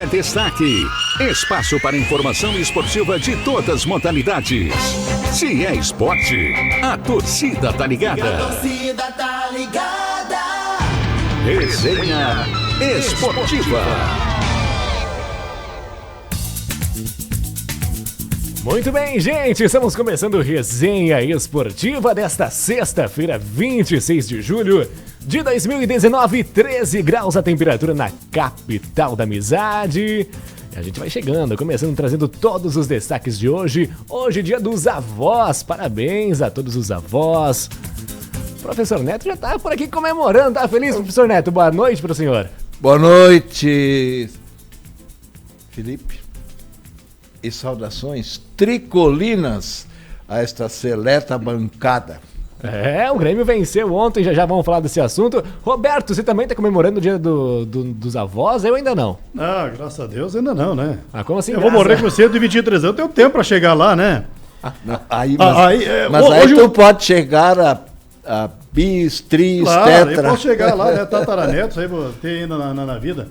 Destaque, espaço para informação esportiva de todas as modalidades. Se é esporte, a torcida tá ligada. A torcida tá ligada. Resenha Esportiva. Muito bem, gente, estamos começando Resenha Esportiva desta sexta-feira, 26 de julho de 2019, 13 graus a temperatura na capital da amizade. E a gente vai chegando, começando trazendo todos os destaques de hoje. Hoje, dia dos avós, parabéns a todos os avós. O professor Neto já tá por aqui comemorando, tá feliz, professor Neto? Boa noite para o senhor. Boa noite, Felipe. E saudações tricolinas a esta seleta bancada. É, o Grêmio venceu ontem, já vamos falar desse assunto. Roberto, você também tá comemorando o dia dos avós? Eu ainda não. Ah, graças a Deus ainda não, né? Ah, como assim? Eu vou morrer com cedo de 23 anos, eu tenho tempo pra chegar lá, né? Mas aí tu pode chegar a bis, tris, claro, tetra. eu posso chegar lá, né? Tataraneto, isso aí vou ter ainda na vida.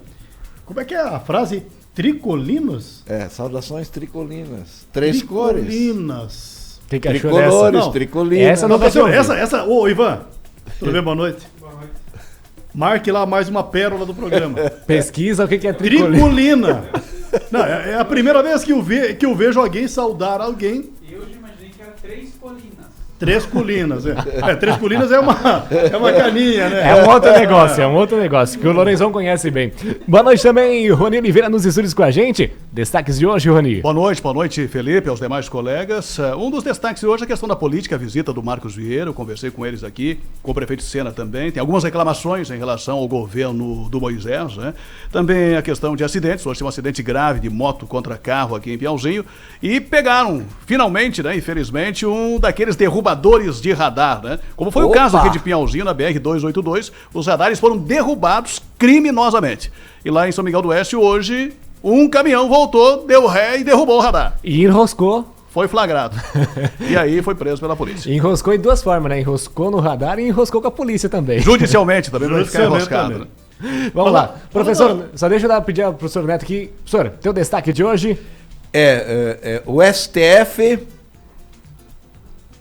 Como é que é a frase? Tricolinos? É, saudações tricolinas. Três cores. Tricolinas. Que achou Tricolores, dessa? tricolinas. Essa não essa, ô Ivan, tudo bem, boa noite? Boa noite. Marque lá mais uma pérola do programa. Pesquisa o que é tricolina. Tricolina. Não, é a primeira vez que eu vejo alguém saudar alguém. Eu já imaginei que era três colinas. Três colinas, Três colinas é uma caninha, né? É um outro negócio, que o Lorenzão conhece bem. Boa noite também, Rony Oliveira nos estúdios com a gente. Destaques de hoje, Rony. Boa noite, Felipe, aos demais colegas. Um dos destaques de hoje é a questão da política, a visita do Marcos Vieira. Eu conversei com eles aqui, com o prefeito Sena também. Tem algumas reclamações em relação ao governo do Moisés, né? Também a questão de acidentes. Hoje tem um acidente grave de moto contra carro aqui em Piauzinho. E pegaram, finalmente, né, infelizmente, um daqueles derrubadores de radar, né? Como foi o caso aqui de Piauzinho, na BR-282. Os radares foram derrubados criminosamente. E lá em São Miguel do Oeste, hoje, um caminhão voltou, deu ré e derrubou o radar. E enroscou. Foi flagrado. E aí foi preso pela polícia. Enroscou em duas formas, né? Enroscou no radar e enroscou com a polícia também. Judicialmente também vai ficar enroscado. Né? Vamos lá. Professor, só deixa eu pedir ao professor Neto aqui. Professor, teu destaque de hoje? O STF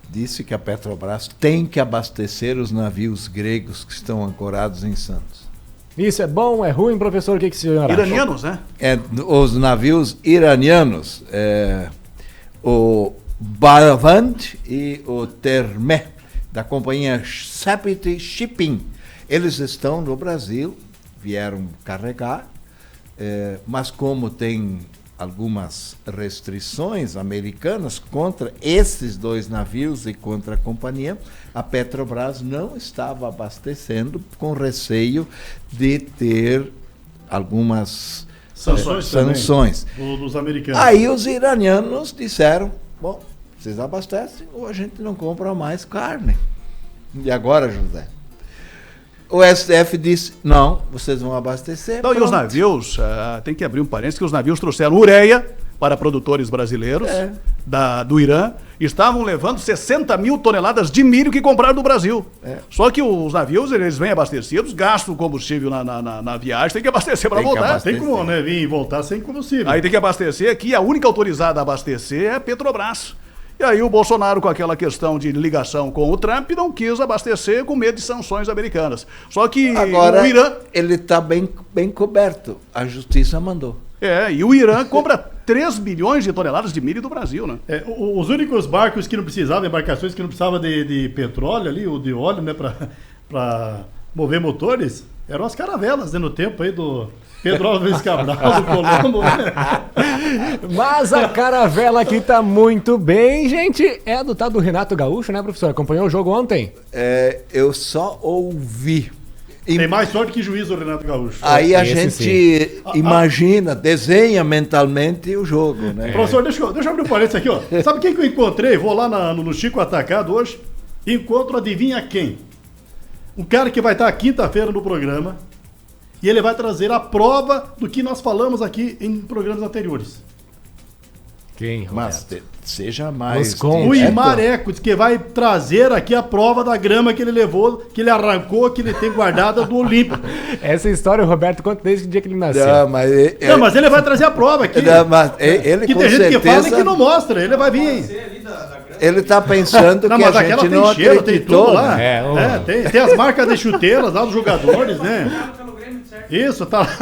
disse que a Petrobras tem que abastecer os navios gregos que estão ancorados em Santos. Isso é bom, é ruim, professor? O que o senhor acha? Iranianos, né? Os navios iranianos, o Baravant e o Termé, da companhia Sapit Shipping, eles estão no Brasil, vieram carregar, mas como tem algumas restrições americanas contra esses dois navios e contra a companhia, a Petrobras não estava abastecendo com receio de ter algumas sanções. Dos americanos. Aí os iranianos disseram, bom, vocês abastecem ou a gente não compra mais carne. E agora, José? O STF disse, não, vocês vão abastecer. Então, e os navios, tem que abrir um parênteses, que os navios trouxeram ureia para produtores brasileiros do Irã, estavam levando 60 mil toneladas de milho que compraram do Brasil. Só que os navios, eles vêm abastecidos, gastam combustível na viagem, tem que abastecer para voltar. Tem como, né, vir e voltar sem combustível. Aí tem que abastecer aqui, a única autorizada a abastecer é a Petrobras. E aí o Bolsonaro, com aquela questão de ligação com o Trump, não quis abastecer com medo de sanções americanas. Só que agora, o Irã... ele está bem coberto. A justiça mandou. E o Irã compra 3 bilhões de toneladas de milho do Brasil, né? Os únicos barcos que não precisavam, embarcações que não precisavam de petróleo ali, ou de óleo, né, para mover motores, eram as caravelas, né, no tempo aí do Pedro Álvares Cabral, do Colombo, né? Mas a caravela aqui tá muito bem, gente. É do tal do Renato Gaúcho, né, professor? Acompanhou o jogo ontem? Eu só ouvi. Tem mais sorte que juiz o Renato Gaúcho. Aí a gente imagina, desenha mentalmente o jogo, né? Professor, deixa eu abrir um parênteses aqui, ó. Sabe quem que eu encontrei? Vou lá no Chico Atacado hoje, encontro, adivinha quem? Um cara que vai estar quinta-feira no programa e ele vai trazer a prova do que nós falamos aqui em programas anteriores. Quem, Roberto? Mas seja mais... Nos conte. O direto. Imareco diz que vai trazer aqui a prova da grama que ele levou, que ele arrancou, que ele tem guardada do Olímpico. Essa história o Roberto conta desde o dia que ele nasceu. Não, mas, Não, mas ele vai trazer a prova aqui. não, mas ele Que com tem gente que fala e certeza... que não mostra. Ele vai vir. Você ali da grama. Ele tá pensando Não, que mas a aquela gente tem não cheiro, tem acreditou, tudo lá. né? Tem as marcas de chuteiras lá dos jogadores, né? Pelo Grêmio, certo? Isso, tá lá.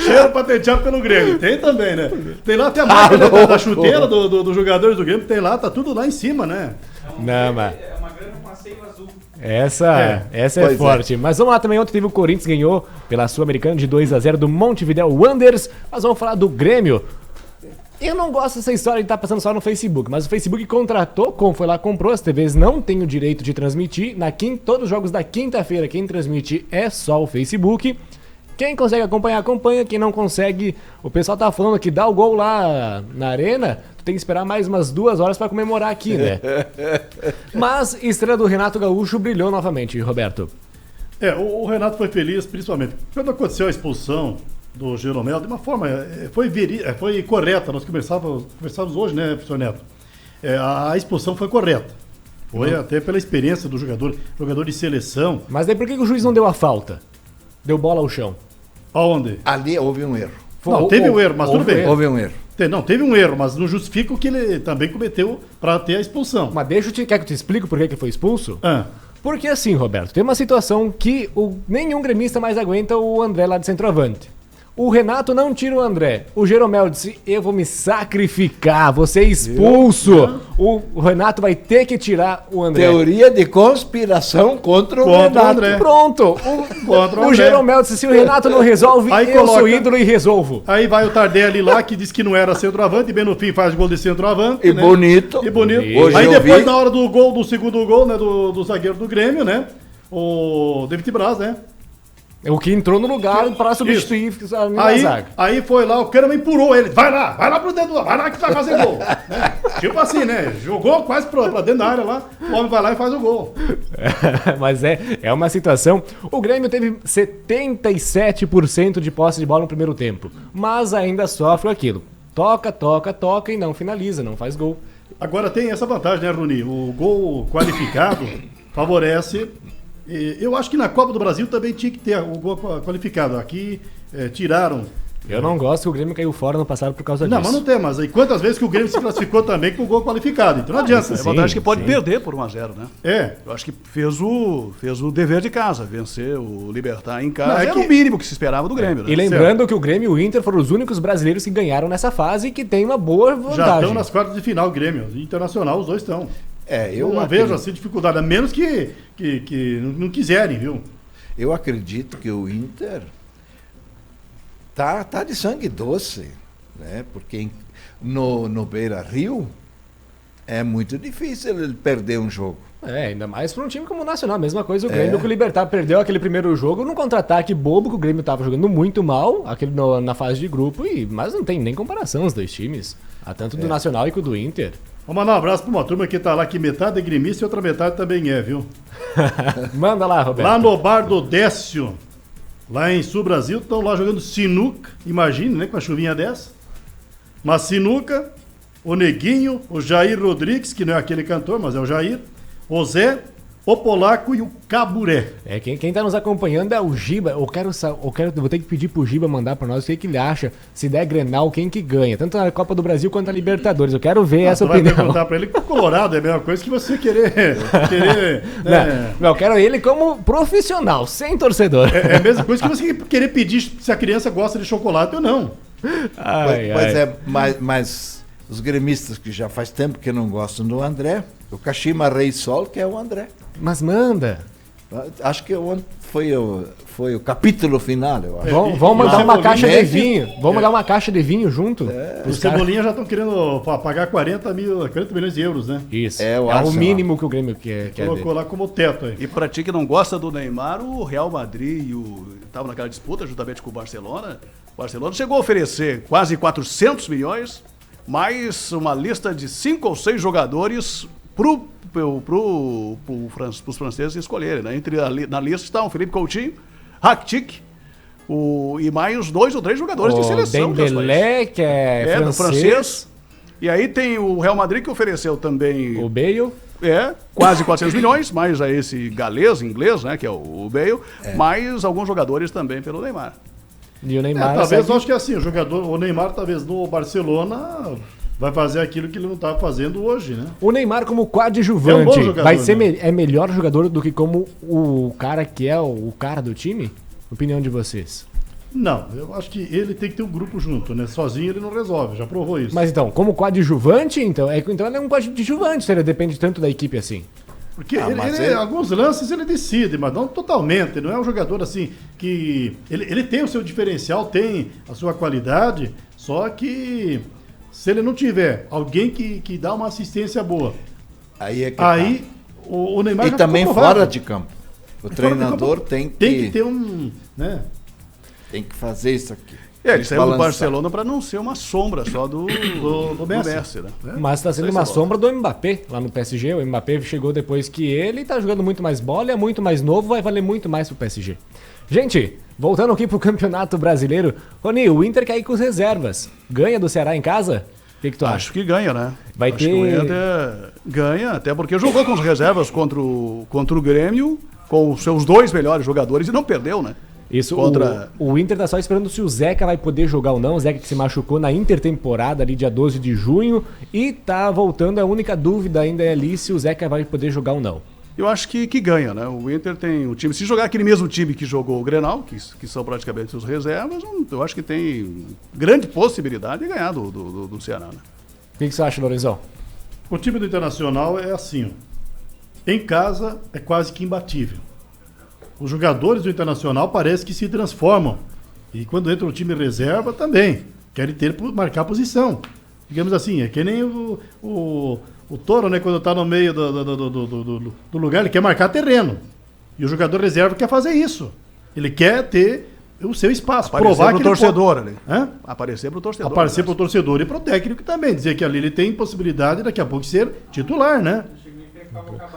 Cheiro patenteado pelo Grêmio. Tem também, né? Tem lá até a marca da chuteira dos jogadores do Grêmio. Tem lá, tá tudo lá em cima, né? Não, mas... É uma grama com passeio azul. Essa é Pois é. forte. Mas vamos lá também, ontem teve o Corinthians ganhou pela Sul-Americana de 2-0 do Montevideo Wanderers. Mas vamos falar do Grêmio. Eu não gosto dessa história de estar passando só no Facebook, mas o Facebook contratou, foi lá, comprou as TVs, não tem o direito de transmitir. Todos os jogos da quinta-feira, quem transmite é só o Facebook. Quem consegue acompanhar, acompanha. Quem não consegue, o pessoal tá falando que dá o gol lá na arena, tu tem que esperar mais umas 2 horas pra comemorar aqui, né? Mas estrela do Renato Gaúcho brilhou novamente, Roberto. O Renato foi feliz, principalmente quando aconteceu a expulsão do Jeromel, de uma forma, foi correta. Nós conversávamos hoje, né, professor Neto? A expulsão foi correta. Foi até pela experiência do jogador de seleção. Mas daí por que o juiz não deu a falta? Deu bola ao chão. Aonde? Ali houve um erro. Não, teve um erro, mas tudo bem. Houve um erro. Não, teve um erro, mas não justifica o que ele também cometeu para ter a expulsão. Mas quer que eu te explique por que ele foi expulso? Ah, Porque assim, Roberto, tem uma situação que nenhum gremista mais aguenta o André lá de centroavante. O Renato não tira o André. O Jeromel disse, eu vou me sacrificar, vou ser expulso. O Renato vai ter que tirar o André. Teoria de conspiração contra o Contra o Renato. André. Pronto. Contra o O André. Jeromel disse, se o Renato não resolve, Aí eu coloca- sou ídolo e resolvo. Aí vai o Tardelli lá, que disse que não era centroavante, e bem no fim faz gol de centroavante. E né? bonito. E bonito. Hoje Aí eu depois, vi. na hora do segundo gol, né, do zagueiro do Grêmio, né? O David Braz, né? O que entrou no lugar para substituir a minha zaga. Aí foi lá, o cara me empurrou ele. Vai lá pro dentro, vai lá que tu vai fazer gol. Né? Tipo assim, né? Jogou quase pra dentro da área lá, o homem vai lá e faz o gol. Mas é uma situação. O Grêmio teve 77% de posse de bola no primeiro tempo, mas ainda sofre aquilo. Toca e não finaliza, não faz gol. Agora tem essa vantagem, né, Runi? O gol qualificado favorece. Eu acho que na Copa do Brasil também tinha que ter o gol qualificado. Aqui tiraram. Eu não gosto que o Grêmio caiu fora no passado por causa Não, disso. mas não tem, mas aí quantas vezes que o Grêmio se classificou também com o gol qualificado? Então não adianta. isso É vantagem que pode sim. perder por 1-0, né? É. Eu acho que fez o dever de casa, vencer o Libertad em casa. Não, é Era que- o mínimo que se esperava do Grêmio, né? E lembrando que o Grêmio e o Inter foram os únicos brasileiros que ganharam nessa fase e que tem uma boa Já vantagem. estão nas quartas de final, Grêmio. Internacional, os dois estão. Eu Eu não acredito- vejo assim dificuldade, a menos que não quiserem, viu? Eu acredito que o Inter tá de sangue doce, né? Porque no Beira-Rio é muito difícil ele perder um jogo. Ainda mais para um time como o Nacional. Mesma coisa o Grêmio que o Libertad perdeu aquele primeiro jogo num contra-ataque bobo que o Grêmio tava jogando muito mal, na fase de grupo, mas não tem nem comparação os dois times. Tanto do Nacional e com o do Inter. Vamos mandar um abraço para uma turma que tá lá, que metade é gremista e outra metade também é, viu? Manda lá, Roberto. Lá no bar do Décio, lá em Sul Brasil, estão lá jogando sinuca, imagine, né, com a chuvinha dessa. Mas sinuca, o Neguinho, o Jair Rodrigues, que não é aquele cantor, mas é o Jair, o Zé, o Polaco e o Caburé. Quem tá nos acompanhando é o Giba. Eu vou ter que pedir pro Giba mandar pra nós o que ele acha. Se der Grenal, quem que ganha? Tanto na Copa do Brasil quanto na Libertadores. Eu quero ver essa Tu vai opinião. perguntar para ele que o Colorado é a mesma coisa que você querer Não, eu quero ele como profissional, sem torcedor. É a mesma coisa que você querer pedir se a criança gosta de chocolate ou não. Pois é, mas os gremistas que já faz tempo que não gostam do André, o Kashima Rei Sol, que é o André. Mas manda. Acho que foi o capítulo final, eu acho. Vamos mandar uma Cebolinha, caixa de né? vinho. Vamos mandar uma caixa de vinho junto? Os Cebolinha já estão querendo pagar 40 milhões de euros, né? Isso. É, É, o o Arsenal. mínimo que o Grêmio quer. Colocou lá como teto aí. E pra ti que não gosta do Neymar, o Real Madrid estava naquela disputa juntamente com o Barcelona. O Barcelona chegou a oferecer quase 400 milhões, mais uma lista de 5 ou 6 jogadores pros franceses escolherem, né? Na lista estão o Felipe Coutinho, Rakitic, E mais 2 ou 3 jogadores de seleção. Dembélé, que é do francês. E aí tem o Real Madrid que ofereceu também... O Bale. Quase 400 milhões, mais a esse galês, inglês, né, que é o Bale, mais alguns jogadores também pelo Neymar. E o Neymar... talvez, eu acho que é assim, o Neymar talvez no Barcelona vai fazer aquilo que ele não está fazendo hoje, né? O Neymar como coadjuvante bom jogador, vai ser né? é melhor jogador do que como o cara que é o cara do time? Opinião de vocês. Não, eu acho que ele tem que ter um grupo junto, né? Sozinho ele não resolve, já provou isso. Mas então, como coadjuvante, então ele é um coadjuvante, se ele depende tanto da equipe assim. Porque alguns lances ele decide, mas não totalmente. Não é um jogador assim que... Ele tem o seu diferencial, tem a sua qualidade, só que se ele não tiver alguém que dá uma assistência boa, aí o Neymar e já também ficou provado. fora de campo. O treinador tem que ter um... né? Tem que fazer isso aqui. Ele saiu do Barcelona para não ser uma sombra só do Messi, né? Mas está sendo uma sombra do Mbappé lá no PSG. O Mbappé chegou depois que ele, está jogando muito mais bola, é muito mais novo, vai valer muito mais pro PSG. Gente, voltando aqui pro Campeonato Brasileiro, Rony, o Inter quer ir com as reservas. Ganha do Ceará em casa? O que tu acha? Acho que ganha, né? Acho que o Inter ganha, até porque jogou com as reservas contra o Grêmio, com os seus 2 melhores jogadores e não perdeu, né? Isso, o Inter tá só esperando se o Zeca vai poder jogar ou não. O Zeca que se machucou na intertemporada ali dia 12 de junho e tá voltando. A única dúvida ainda é ali se o Zeca vai poder jogar ou não. Eu acho que ganha, né? O Inter tem o time, se jogar aquele mesmo time que jogou o Grenal, que são praticamente os reservas, eu acho que tem grande possibilidade de ganhar do Ceará, né? O que você acha, Lorenzão? O time do Internacional é assim, ó. Em casa é quase que imbatível. Os jogadores do Internacional parece que se transformam. E quando entra o time reserva também. Querem marcar posição. Digamos assim, é que nem o Toro, né? Quando está no meio do lugar, ele quer marcar terreno. E o jogador reserva quer fazer isso. Ele quer ter o seu espaço. Aparecer provar pro que torcedor ali. Aparecer pro torcedor. Aparecer pro torcedor e pro técnico também. Dizer que ali ele tem possibilidade daqui a pouco de ser titular, né? Cavocar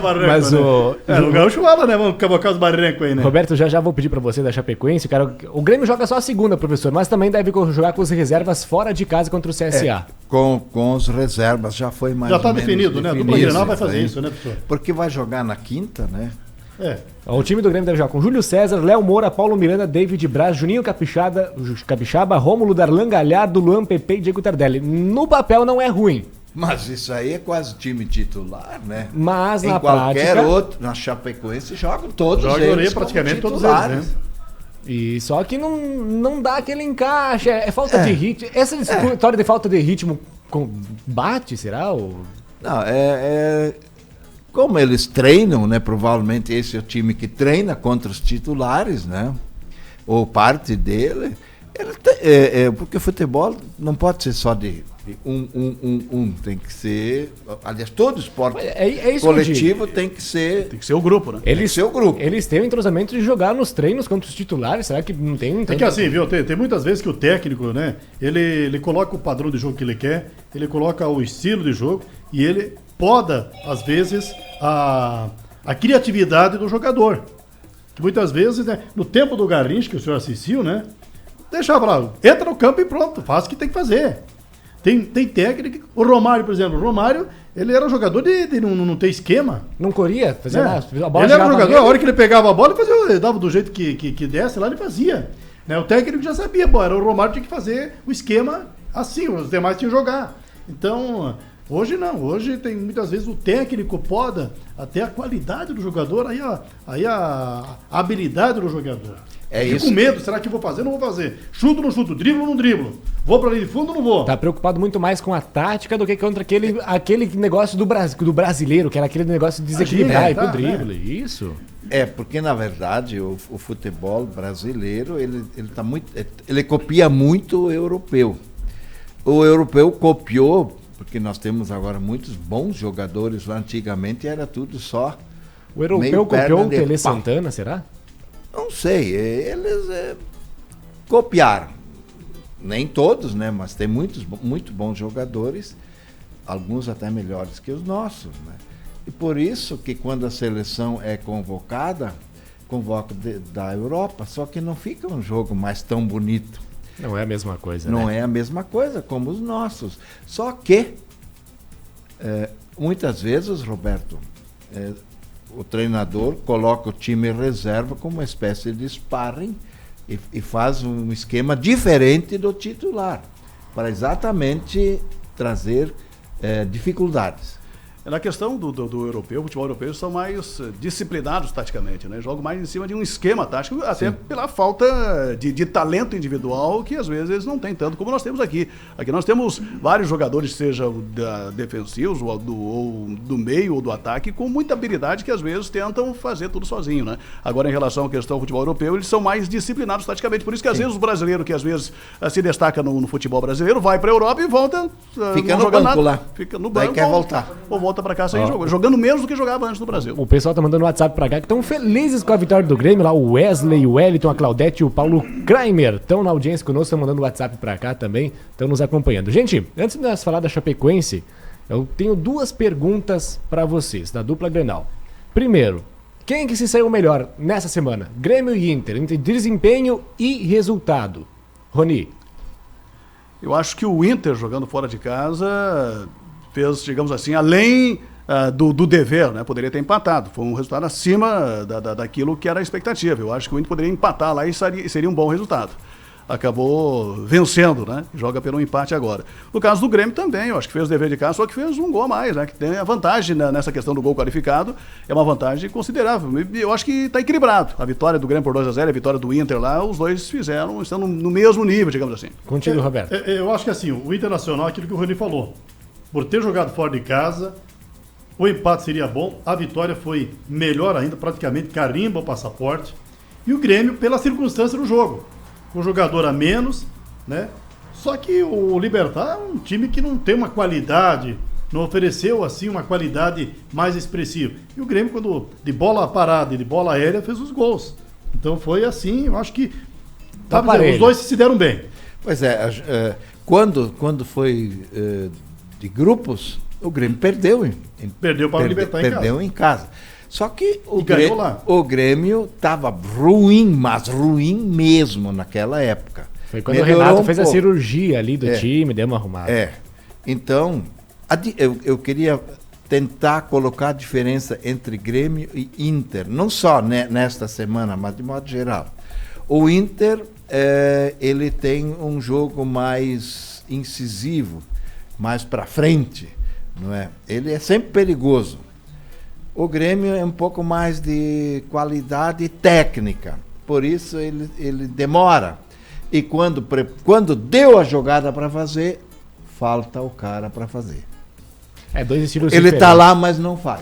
barranco. Mas né? O gaúcho fala, né? Vamos cavocar os barrancos aí, né? Roberto, já vou pedir pra você da Chapecoense. O Grêmio joga só a segunda, professor, mas também deve jogar com as reservas fora de casa contra o CSA. Com os reservas já foi mais já tá definido, né? A dupla Grenal vai fazer isso, né, professor? Porque vai jogar na quinta, né? O time do Grêmio deve jogar com Júlio César, Léo Moura, Paulo Miranda, David Braz, Juninho Capixaba, Rômulo, Darlan Galhardo, Luan Pepe e Diego Tardelli. No papel não é ruim. Mas isso aí é quase time titular, né? Mas na qualquer prática, outro, na Chapecoense jogam todos eles praticamente todos eles, né? E só que não dá aquele encaixe, é falta de ritmo. Essa história de falta de ritmo bate, será? Não, como eles treinam, né? Provavelmente esse é o time que treina contra os titulares, né? Ou parte dele. Porque o futebol não pode ser só de tem que ser, aliás, todo esporte coletivo tem que ser o grupo, né? Eles têm o entrosamento de jogar nos treinos contra os titulares, será que não tem? É que assim, viu, tem muitas vezes que o técnico, né, ele coloca o padrão de jogo que ele quer, ele coloca o estilo de jogo e ele poda, às vezes, a criatividade do jogador. Que muitas vezes, né, no tempo do Garrincha, que o senhor assistiu, né, deixava lá, entra no campo e pronto, faz o que tem que fazer. Tem técnica. O Romário, por exemplo, ele era um jogador de não ter esquema. Não corria? Fazia a bola. Ele era um jogador, a hora que ele pegava a bola, ele dava do jeito que desse lá, ele fazia. Né? O técnico já sabia, era o Romário tinha que fazer o esquema assim, os demais tinham que jogar. Então, hoje não, hoje tem muitas vezes o técnico poda até a qualidade do jogador, aí a habilidade do jogador. Fico com medo, será que eu vou fazer? Não vou fazer. Chuto, não chuto, driblo, não driblo. Vou pra linha de fundo, não vou. Tá preocupado muito mais com a tática do que contra aquele negócio do brasileiro, que era aquele negócio de desequilibrar com o drible. Isso. Porque na verdade o futebol brasileiro, ele copia muito o europeu. O europeu copiou, porque nós temos agora muitos bons jogadores lá, antigamente era tudo só. O europeu copiou o Tele Santana, será? Não sei, eles copiaram. Nem todos, né? Mas tem muito bons jogadores, alguns até melhores que os nossos, né? E por isso que quando a seleção é convocada, convoco da Europa, só que não fica um jogo mais tão bonito. Não é a mesma coisa, Não né? é a mesma coisa como os nossos. Só que, muitas vezes, Roberto, o treinador coloca o time reserva como uma espécie de sparring e faz um esquema diferente do titular, para exatamente trazer dificuldades. Na questão do europeu, o futebol europeu são mais disciplinados taticamente, né? Jogam mais em cima de um esquema tático, até pela falta de talento individual, que às vezes eles não têm tanto como nós temos aqui. Aqui nós temos vários jogadores, seja defensivos, ou do meio, ou do ataque, com muita habilidade que às vezes tentam fazer tudo sozinho, né? Agora, em relação à questão do futebol europeu, eles são mais disciplinados taticamente. Por isso que às vezes o brasileiro, que às vezes se destaca no futebol brasileiro, vai para a Europa e volta... Fica não no joga banco nada, lá. fica no Daí banco. quer voltar. Ou volta pra cá sem jogo, jogando menos do que jogava antes no Brasil. O pessoal tá mandando WhatsApp pra cá que estão felizes com a vitória do Grêmio lá. O Wesley, o Wellington, a Claudete e o Paulo Kramer estão na audiência conosco, estão mandando WhatsApp pra cá também, estão nos acompanhando. Gente, antes de nós falar da Chapecoense, eu tenho duas perguntas pra vocês, da dupla Grenal. Primeiro, quem que se saiu melhor nessa semana? Grêmio e Inter, entre desempenho e resultado. Roni. Eu acho que o Inter, jogando fora de casa, fez, digamos assim, além do dever, né? Poderia ter empatado. Foi um resultado acima daquilo que era a expectativa. Eu acho que o Inter poderia empatar lá e seria um bom resultado. Acabou vencendo, né? Joga pelo empate agora. No caso do Grêmio também, eu acho que fez o dever de casa, só que fez um gol a mais, né? Que tem a vantagem nessa questão do gol qualificado, é uma vantagem considerável. Eu acho que está equilibrado. A vitória do Grêmio por 2-0, a vitória do Inter lá, os dois estão no mesmo nível, digamos assim. Contigo, Roberto. Eu acho que assim, o Internacional, aquilo que o Rony falou, por ter jogado fora de casa, o empate seria bom, a vitória foi melhor ainda, praticamente carimba o passaporte, e o Grêmio pela circunstância do jogo, com jogador a menos, né? Só que o Libertad é um time que não tem uma qualidade, não ofereceu assim uma qualidade mais expressiva. E o Grêmio, quando de bola parada e de bola aérea, fez os gols. Então foi assim, eu acho que os dois se deram bem. Pois é, quando foi de grupos, o Grêmio perdeu. Perdeu para o Libertad Perdeu em casa. Só que ganhou lá. o Grêmio estava ruim, mas ruim mesmo naquela época. Foi quando o Renato fez a cirurgia ali do time, deu uma arrumada. Então, eu queria tentar colocar a diferença entre Grêmio e Inter, não só nesta semana, mas de modo geral. O Inter, ele tem um jogo mais incisivo, mais para frente, não é? Ele é sempre perigoso. O Grêmio é um pouco mais de qualidade técnica, por isso ele demora. E quando deu a jogada para fazer, falta o cara para fazer. Dois estilos Ele diferentes. está lá, mas não faz.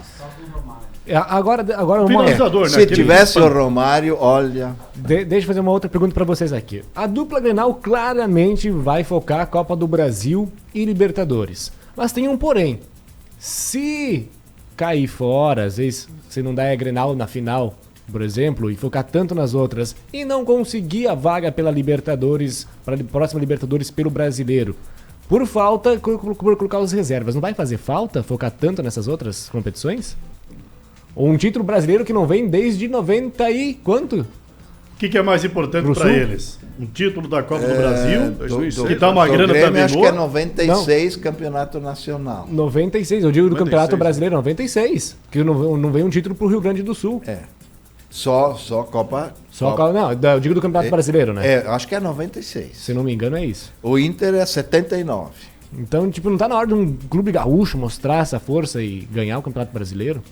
Agora uma... Finalizador, né? Se tivesse o Romário, olha... Deixa eu fazer uma outra pergunta para vocês aqui. A dupla Grenal claramente vai focar a Copa do Brasil e Libertadores. Mas tem um porém. Se cair fora, às vezes, se não der a Grenal na final, por exemplo, e focar tanto nas outras, e não conseguir a vaga pela Libertadores, para a próxima Libertadores pelo Brasileiro, por por colocar os reservas, não vai fazer falta focar tanto nessas outras competições? Ou um título brasileiro que não vem desde 90 e quanto? O que é mais importante para eles? Um título da Copa do Brasil, 2006, que dá uma grana Grêmio, também acho boa. que é 96 Campeonato Nacional. 96, eu digo do 96. Campeonato Brasileiro, 96. Que não vem um título pro Rio Grande do Sul. Só Copa... Não, eu digo do Campeonato Brasileiro, né? Acho que é 96. Se não me engano é isso. O Inter é 79. Então, tipo, não tá na hora de um clube gaúcho mostrar essa força e ganhar o Campeonato Brasileiro?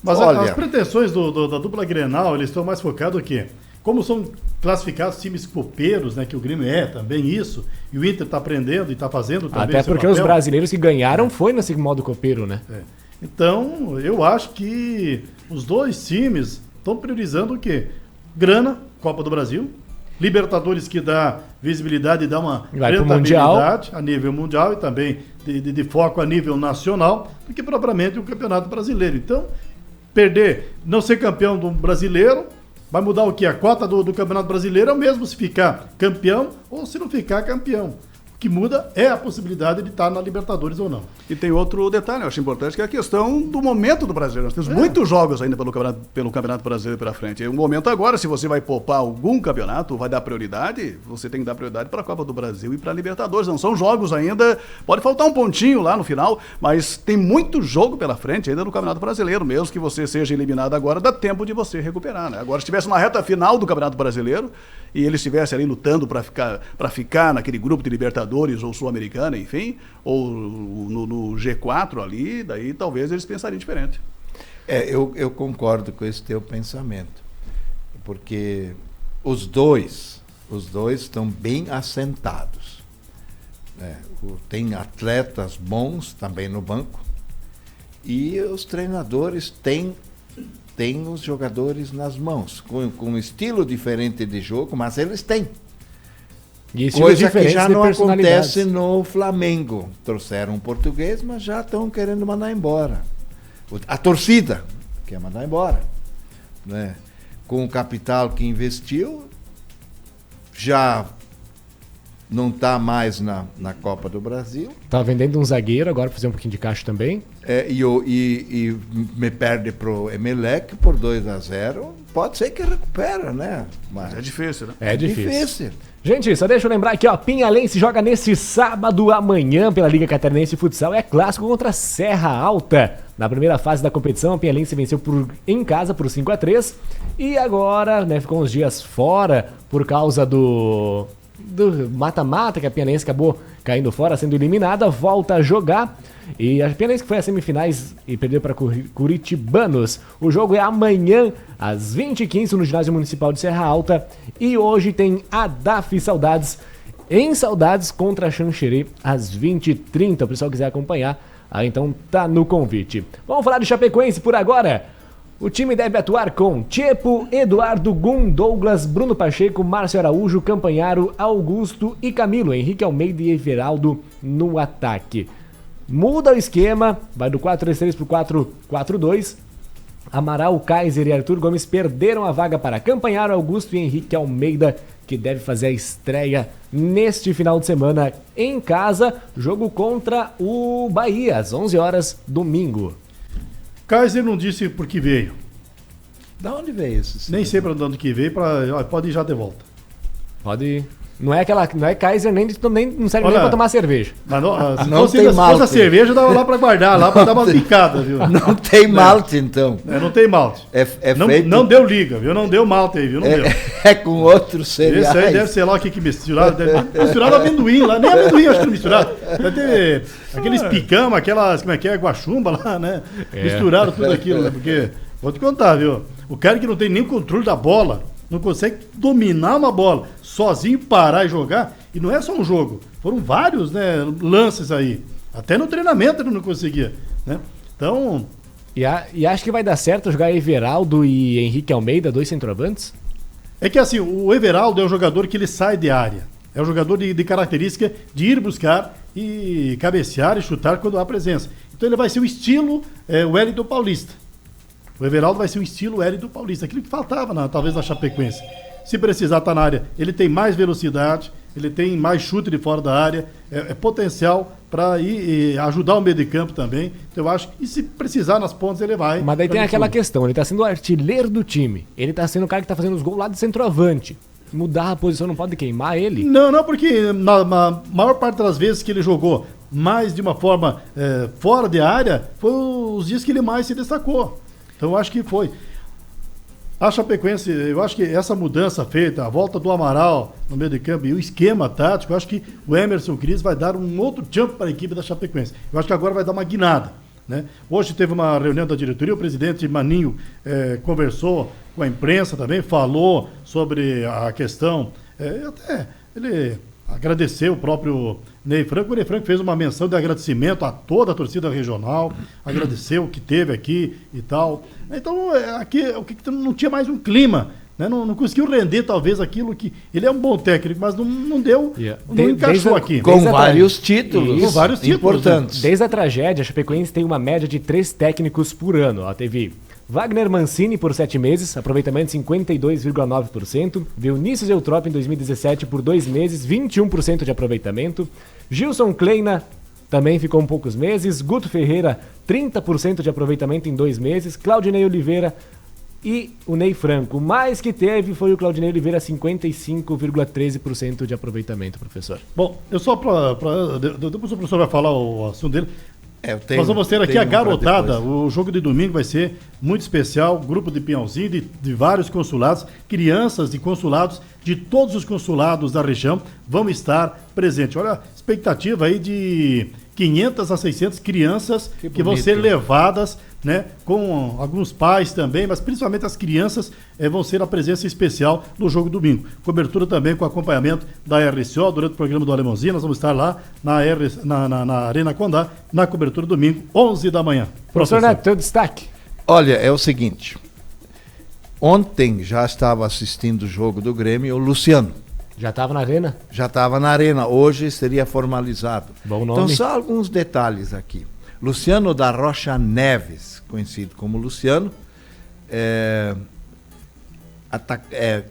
Mas Olha, as pretensões da dupla Grenal, eles estão mais focados aqui. Como são classificados times copeiros, né, que o Grêmio é também isso, e o Inter está aprendendo e está fazendo também Até seu porque papel. os brasileiros que ganharam foi nesse modo copeiro, né? Então, eu acho que os dois times estão priorizando o quê? Grana, Copa do Brasil, Libertadores, que dá visibilidade e dá uma Vai pro rentabilidade a nível mundial e também de foco a nível nacional, do que propriamente o Campeonato Brasileiro. Então, perder, não ser campeão do brasileiro, vai mudar o quê? A cota do Campeonato Brasileiro é o mesmo se ficar campeão ou se não ficar campeão. O que muda é a possibilidade de estar na Libertadores ou não. E tem outro detalhe, eu acho importante, que é a questão do momento do Brasileiro. Nós temos muitos jogos ainda pelo Campeonato Brasileiro pela frente. E o momento agora, se você vai poupar algum campeonato, vai dar prioridade, você tem que dar prioridade para a Copa do Brasil e para a Libertadores. Não são jogos ainda, pode faltar um pontinho lá no final, mas tem muito jogo pela frente ainda no Campeonato Brasileiro. Mesmo que você seja eliminado agora, dá tempo de você recuperar, né? Agora, se estivesse na reta final do Campeonato Brasileiro e ele estivesse ali lutando para ficar naquele grupo de Libertadores ou Sul-Americana, enfim, ou no G4 ali, daí talvez eles pensariam diferente. Eu concordo com esse teu pensamento, porque os dois estão bem assentados. Tem atletas bons também no banco e os treinadores têm os jogadores nas mãos, com um estilo diferente de jogo, mas eles têm. Coisa que já não acontece no Flamengo. Trouxeram um português, mas já estão querendo mandar embora. A torcida quer mandar embora, né? Com o capital que investiu, já não está mais na Copa do Brasil. Tá vendendo um zagueiro agora para fazer um pouquinho de caixa também. E me perde pro Emelec por 2-0. Pode ser que recupera, né? Mas é difícil, né? É difícil. Gente, só deixa eu lembrar aqui, ó, Pinhalense joga nesse sábado amanhã pela Liga Catarinense de Futsal, é clássico contra Serra Alta. Na primeira fase da competição, a Pinhalense venceu em casa por 5-3 e agora, né, ficou uns dias fora por causa do mata-mata, que a Pinhalense acabou caindo fora, sendo eliminada, volta a jogar. E a Pinhalense que foi às semifinais e perdeu para Curitibanos. O jogo é amanhã, às 20h15, no Ginásio Municipal de Serra Alta. E hoje tem a DAF Saudades, em Saudades, contra a Xanxerê, às 20h30. O pessoal quiser acompanhar, aí então tá no convite. Vamos falar de Chapecoense por agora. O time deve atuar com Tchepo, Eduardo, Gum, Douglas, Bruno Pacheco, Márcio Araújo, Campanharo, Augusto e Camilo, Henrique Almeida e Everaldo no ataque. Muda o esquema, vai do 4-3-3 pro 4-4-2. Amaral, Kaiser e Arthur Gomes perderam a vaga para Campanharo, Augusto e Henrique Almeida, que deve fazer a estreia neste final de semana em casa. Jogo contra o Bahia, às 11 horas, domingo. Kaiser não disse por que veio. Da onde veio isso? Nem sei para onde que veio, pode ir já de volta. Pode ir. Não é Kaiser, nem não serve nem pra tomar cerveja. Mas se fosse a cerveja, dava lá pra guardar, lá pra dar uma picada, viu? Não tem malte, então. Não tem malte. Não deu liga, viu? Não deu malte aí, viu? Não deu. É com outros cereais. Esse aí deve ser lá o que misturaram. Misturaram amendoim lá. Nem amendoim acho que não misturaram. Deve ter aqueles picama, aquelas, como é que é, guaxumba lá, né? Misturaram tudo aquilo, né? Porque, vou te contar, viu? O cara que não tem nem controle da bola, não consegue dominar uma bola, sozinho parar e jogar, e não é só um jogo, foram vários, né, lances aí, até no treinamento ele não conseguia, né? Então... E acho que vai dar certo jogar Everaldo e Henrique Almeida, dois centroavantes? É que assim, o Everaldo é um jogador que ele sai de área, é um jogador de característica de ir buscar e cabecear e chutar quando há presença. Então ele vai ser o estilo Wellington Paulista. O Everaldo vai ser um estilo Wellington Paulista, aquilo que faltava talvez na Chapecoense. Se precisar estar na área, ele tem mais velocidade, ele tem mais chute de fora da área, é potencial para ir ajudar o meio de campo também. Então eu acho que se precisar nas pontas ele vai. Mas daí tem aquela questão, ele está sendo o artilheiro do time, ele está sendo o cara que está fazendo os gols lá de centroavante. Mudar a posição não pode queimar ele? Não, porque na maior parte das vezes que ele jogou mais de uma forma fora de área, foi os dias que ele mais se destacou. Então eu acho que foi. A Chapecoense, eu acho que essa mudança feita, a volta do Amaral no meio de campo e o esquema tático, eu acho que o Emerson Cris vai dar um outro jump para a equipe da Chapecoense. Eu acho que agora vai dar uma guinada, né? Hoje teve uma reunião da diretoria, o presidente Maninho conversou com a imprensa também, falou sobre a questão, até ele agradeceu o próprio Ney Franco. O Ney Franco fez uma menção de agradecimento a toda a torcida regional, agradeceu o que teve aqui e tal. Então, aqui não tinha mais um clima, né? Não conseguiu render talvez aquilo que... Ele é um bom técnico, mas não deu, não encaixou aqui. Com vários títulos. Com vários títulos importantes. Desde a tragédia, a Chapecoense tem uma média de 3 técnicos por ano. Ela teve Wagner Mancini por 7 meses, aproveitamento 52,9%. Vinícius Eutrópio em 2017 por 2 meses, 21% de aproveitamento. Gilson Kleina também ficou poucos meses. Guto Ferreira, 30% de aproveitamento em 2 meses. Claudinei Oliveira e o Ney Franco. O mais que teve foi o Claudinei Oliveira, 55,13% de aproveitamento, professor. Bom, eu só depois o professor vai falar o assunto dele. Nós vamos ter aqui a um garotada. O jogo de domingo vai ser muito especial. Grupo de peãozinho de vários consulados, crianças de consulados, de todos os consulados da região vão estar presentes. Olha, a expectativa aí de 500 a 600 crianças que vão ser levadas, né, com alguns pais também, mas principalmente as crianças vão ser a presença especial no jogo domingo. Cobertura também com acompanhamento da RCO durante o programa do Alemãozinho. Nós vamos estar lá na Arena Condá, na cobertura domingo, 11 da manhã. Professor Neto, teu destaque. Olha, é o seguinte. Ontem já estava assistindo o jogo do Grêmio o Luciano. Já estava na arena? Já estava na arena. Hoje seria formalizado. Bom nome. Então, só alguns detalhes aqui. Luciano da Rocha Neves, conhecido como Luciano,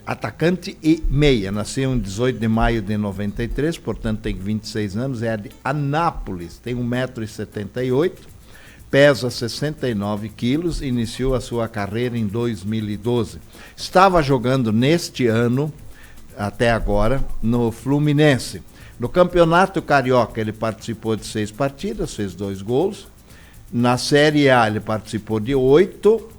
atacante e meia. Nasceu em 18 de maio de 93, portanto tem 26 anos, é de Anápolis, tem 1,78 m, pesa 69 quilos, iniciou a sua carreira em 2012. Estava jogando neste ano, até agora, no Fluminense. No Campeonato Carioca ele participou de 6 partidas, fez 2 gols. Na Série A ele participou de 8,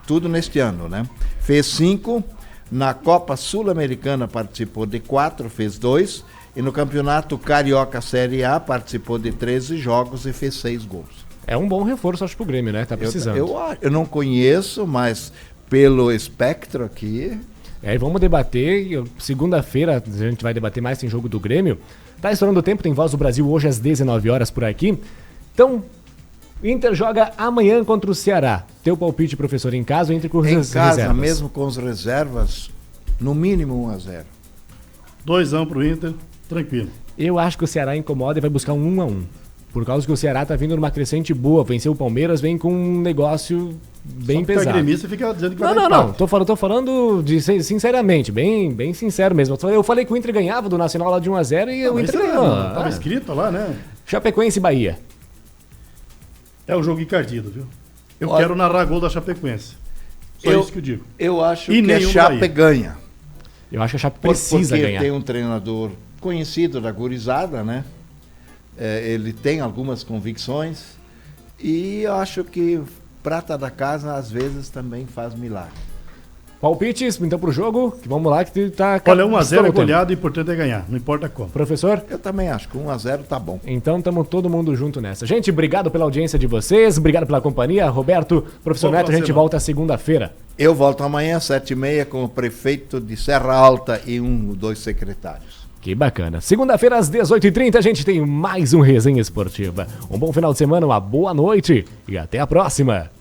tudo neste ano, né? Fez 5. Na Copa Sul-Americana participou de 4, fez 2. E no Campeonato Carioca Série A participou de 13 jogos e fez 6 gols. É um bom reforço, acho, pro Grêmio, né? Tá precisando. Eu não conheço, mas pelo espectro aqui... E vamos debater, segunda-feira a gente vai debater mais, tem jogo do Grêmio. Tá estourando o tempo, tem Voz do Brasil hoje às 19 horas por aqui. Então, Inter joga amanhã contra o Ceará. Teu palpite, professor, em casa ou entre com as reservas? Em casa, mesmo com as reservas, no mínimo 1-0. 2-1 pro Inter, tranquilo. Eu acho que o Ceará incomoda e vai buscar um 1-1. Por causa que o Ceará tá vindo numa crescente boa, venceu o Palmeiras, vem com um negócio bem pesado. A gremista fica dizendo que vai Não. Tô falando sinceramente, bem sincero mesmo. Eu falei que o Inter ganhava do Nacional lá de 1-0 e o Inter ganhou. Tava escrito lá, né? Chapecoense e Bahia. É um jogo encardido, viu? Eu quero narrar gol da Chapecoense. Só isso que eu digo. Eu acho que a Chape ganha. Eu acho que a Chape precisa ganhar. Porque tem um treinador conhecido da gurizada, né? Ele tem algumas convicções e eu acho que prata da casa às vezes também faz milagre. Palpites, então, pro jogo, que vamos lá, que tá... Olha, 1-0 é goleado, o importante é ganhar, não importa como. Professor? Eu também acho que 1-0 tá bom. Então, estamos todo mundo junto nessa. Gente, obrigado pela audiência de vocês, obrigado pela companhia. Roberto, professor Neto, a gente volta segunda-feira. Eu volto amanhã, 7h30, com o prefeito de Serra Alta e 2 secretários. Que bacana. Segunda-feira, às 18h30, a gente tem mais um Resenha Esportiva. Um bom final de semana, uma boa noite e até a próxima.